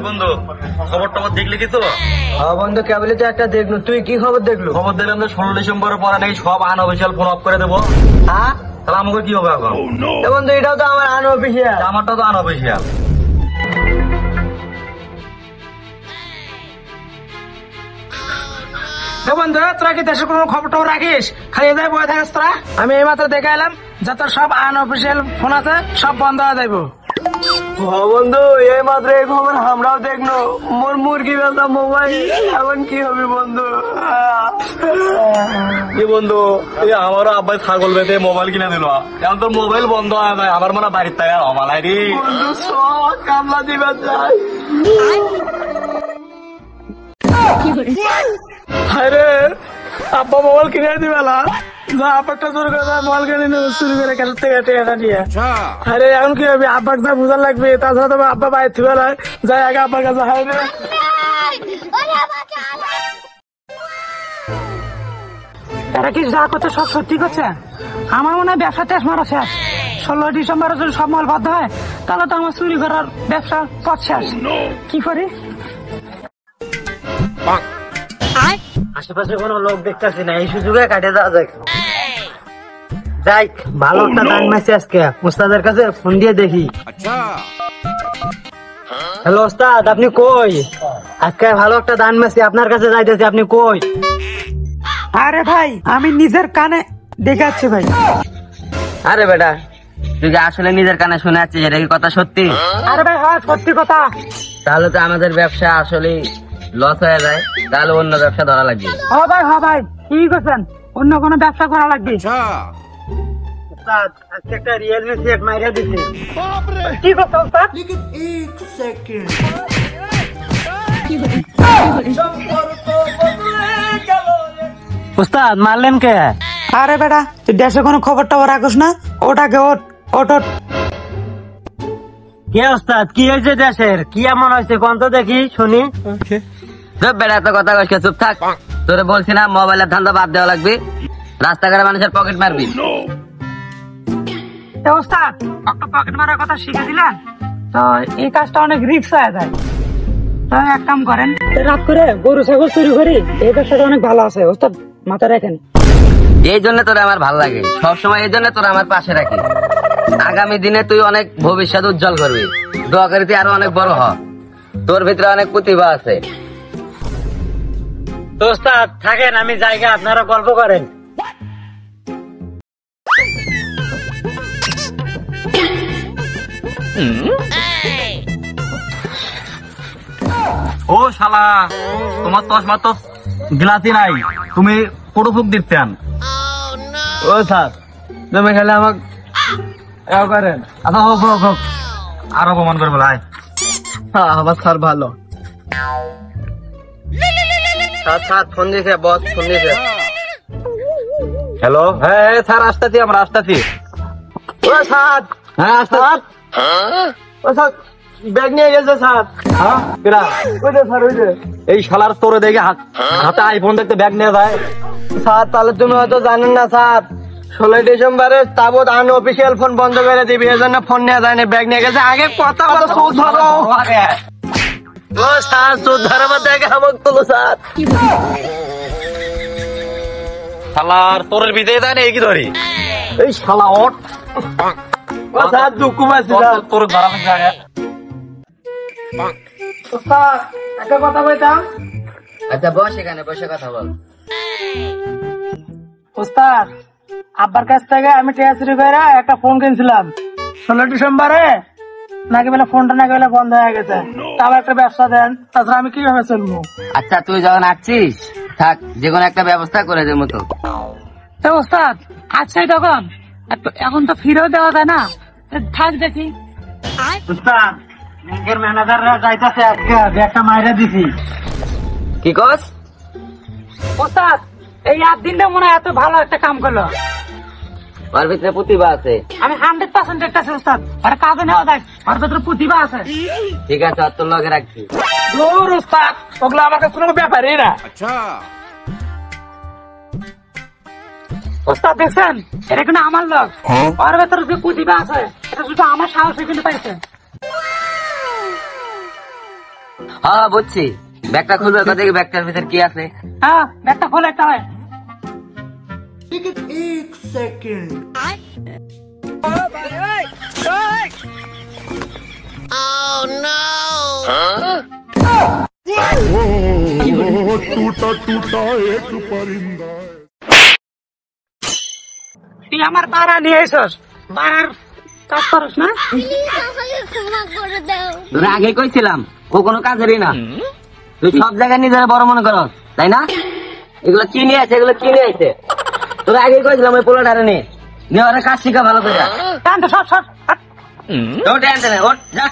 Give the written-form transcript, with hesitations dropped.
বন্ধু খবর টবর দেখলি কিছু? হ্যাঁ বন্ধু, কেবলই তো একটা দেখলো। তুই কি খবর দেখলো? খবর দেখলাম যে 16 ডিসেম্বরের পরে নাকি সব আনঅফিসিয়াল ফোন অফ করে দেবো। হ্যাঁ তাহলে আমাকে কি হবে এখন? বন্ধু, এটাও তো আমার আনঅফিসিয়াল। আমারটা তো আনঅফিসিয়াল। বন্ধু, তোরা কি দেশের কোনো খবর টবর রাখিস? খালি যাই বয়ে থাকিস তোরা? আমি এই মাত্র দেখে এলাম যত সব আনঅফিসিয়াল ফোন আছে সব বন্ধ হয়ে যাইব। বন্ধু, এই মাত্র এই খবর আমরাও দেখলো। মোর মুরগি বেচা মোবাইল এখন কি হবে বন্ধু? কি বন্ধু, এই আমারও আব্বাই ছাগল বেঁধে মোবাইল কিনে দিল। এখন তোর মোবাইল বন্ধ হয় নাই, আমার মনে বাড়ির থেকে অমালাই রে বন্ধু, সব কামলা দিবার যায়। আরে আব্বা মোবাইল কিনে দিবেলা, যা আব্বাটা জোর করে মোবাইল কিনে নিয়ে চুরি করে কাছে থেকে টাকা নিয়ে। আরে এখন কি হবে? আব্বাকে যা বোঝা লাগবে, তাছাড়া তো আব্বা বাইরে থুবেলায় যাই আগে আব্বার কাছে। হায় রে, তারা কি যা করছে সব সত্যি করছে? আমার মনে হয় ব্যবসা টেস্ট মারা শেষ। 16 ডিসেম্বরে যদি সব মাল বাধ্য হয় তাহলে তো আমার চুরি করার ব্যবসা পথ শেষ। কি করি? আশেপাশে কোনো লোক দেখতেছি না, এই সুযোগে কাটে যাওয়া যায়। যাই, ভালো একটা দান মাসি আজকে উস্তাদের কাছে ফোন দিয়ে দেখি। হ্যালো ওস্তাদ, আপনি কই? আজকে ভালো একটা দান মাসি আপনার কাছে যাইতেছি, আপনি কই? আরে ভাই, আমি নিজের কানে দেখাচ্ছি ভাই। আরে বেটা, তুই যে আসলে নিজের কানে শুনে আছিস, এটা কি কথা সত্যি? আরে ভাই হ্যাঁ, সত্যি কথা। তাহলে তো আমাদের ব্যবসা আসলে লস হয়ে যায়, তাহলে অন্য ব্যবসা ধরা লাগবে। হ্যাঁ ভাই, হ্যাঁ ভাই, কি করছেন? অন্য কোনো ব্যবসা করা লাগবে। আজকে একটা রিয়েলমি সেট মাইরা দিছি। কি করছে ওস্তাদ? উস্তাদ মারলেন কে? আরে বেটা, তুই দেশে কোনো খবর টবর রাখিস না? ওটাকে ওট ওট ওট। কে ওস্তাদ, কি হয়েছে দেশের? কি এমন হয়েছে কোন তো দেখি শুনি। বেড়া তো কথা কইস, চুপ থাক। তোরে বলছি না মোবাইলের ধান্দা বাদ দেওয়া লাগবে, রাস্তাঘাটে মানুষের পকেট মারবি। ওস্তাদ, একটা পকেট মারার কথা শিখে দিলেন তো এই কাজটা অনেক রিস্ক হয়ে যায়। তো এক কাম করেন, রাত করে গরু ছাগল চুরি করি, এই ব্যবসাটা অনেক ভালো আছে ওস্তাদ, মাথায় রাখেন। এই জন্য তোরা আমার ভালো লাগে, সবসময় এই জন্য তোরা আমার পাশে রাখি। আগামী দিনে তুই অনেক ভবিষ্যৎ উজ্জ্বল করবি, দোয়া করি তুই আরো অনেক বড় হ। তোর ভিতরে অনেক প্রতিভা আছে। তো ওস্তাদ থাকেন, আমি জায়গা, আপনারা গল্প করেন। ও শালা, তোমার চশমা তো গ্লাসই নাই, তুমি পুরো ফুক দিচ্ছেন। ও স্যার, তুমি খেলে আমাকে করেন। আচ্ছা হোক হোক হোক, আর অপমান করবো ভাই। আমার স্যার ভালো। স্যার ফোন দিয়েছে, বস ফোন দিয়েছে। হ্যালো, হ্যাঁ স্যার আসতেছি, আমরা আসতেছি। ও স্যার, হ্যাঁ আসতেছি। ও স্যার ব্যাগ নিয়ে গেছে স্যার। হ্যাঁ কেডা? ওই যে স্যার, ওই যে। এই শালার তোরে দেখে হাতে আইফোন দেখতে ব্যাগ নিয়ে যায়। স্যার তাহলে তুমি হয়তো জানেন না স্যার, 16 ডিসেম্বরে তাবৎ আনঅফিসিয়াল ফোন বন্ধ করে দিবি, এই জন্য ফোন নিয়ে যায় না, ব্যাগ নিয়ে গেছে। আগে কথা বলো, সুদ ধরো। ও স্যার, সুদ ধরো দেখে আমাকে তোলো স্যার। শালার তোরের বিজয় দেয় না, এই কি ধরি? এই শালা ওঠ। ও স্যার দুঃখ পাচ্ছি স্যার। তোর ধরা লাগবে আগে। ওস্তাদ, একটা কথা বলতাম। আচ্ছা বস, এখানে বসে কথা বল। ওস্তাদ, আব্বার কাছ থেকে আমি টাকা চুরি করে একটা ফোন কিনছিলাম 16 ডিসেম্বরে, নাকি বলে ফোনটা নাকি বলে বন্ধ হয়ে গেছে। তাও একটা ব্যবসা দেন, তাছাড়া আমি কিভাবে চলবো? আচ্ছা তুই যখন আসছিস থাক, যে কোনো একটা ব্যবস্থা করে দেবো তো। তো ওস্তাদ, আচ্ছা তখন এখন তো ফিরেও দেওয়া যায় না, থাক দেখি। উস্তাদ, ব্যাংকের ম্যানেজাররা যাইতাছে আজকে, ব্যাগটা মাইরা দিছি। কি কস? ওস্তাদ, এই 8 দিনটা মনে হয় এত ভালো একটা কাম করলো। ওর ভিতরে প্রতিভা আছে। আমি 100% দেখতেছি ওস্তাদ, আর কাজে নেওয়া যায়, ওর ভিতরে প্রতিভা আছে। ঠিক আছে, আর তোর লগে রাখছি। দূর ওস্তাদ, ওগুলো আমার কাছে কোনো ব্যাপারই না। ওস্তাদ দেখছেন, এটা কিন্তু আমার লোক, ওর ভেতরে যে প্রতিভা আছে এটা শুধু আমার সাহসে কিন্তু পাইছে। হ্যাঁ বুঝছি, ব্যাগটা খুলবে কথা থেকে, ব্যাগটার ভিতর কি আছে? হ্যাঁ ব্যাগটা খোলে একটা হয়। তুই আমার পাড়া নিয়ে এসস, পাড়ার কাজ করস না? আমাকে ক্ষমা করে দাও। তোরা আগে কইছিলাম ও কোনো কাজেরই না, তুই সব জায়গায় নিজের বড় মনে করস, তাই না? এগুলো কি নিয়ে আছে, এগুলো কি নিয়ে আছে? তোরা আগে কইছিলাম ওই পোলাটারে নিয়ে ওরা কাজ শিখা ভালো করে। টান তো সব সব ওঠ, যা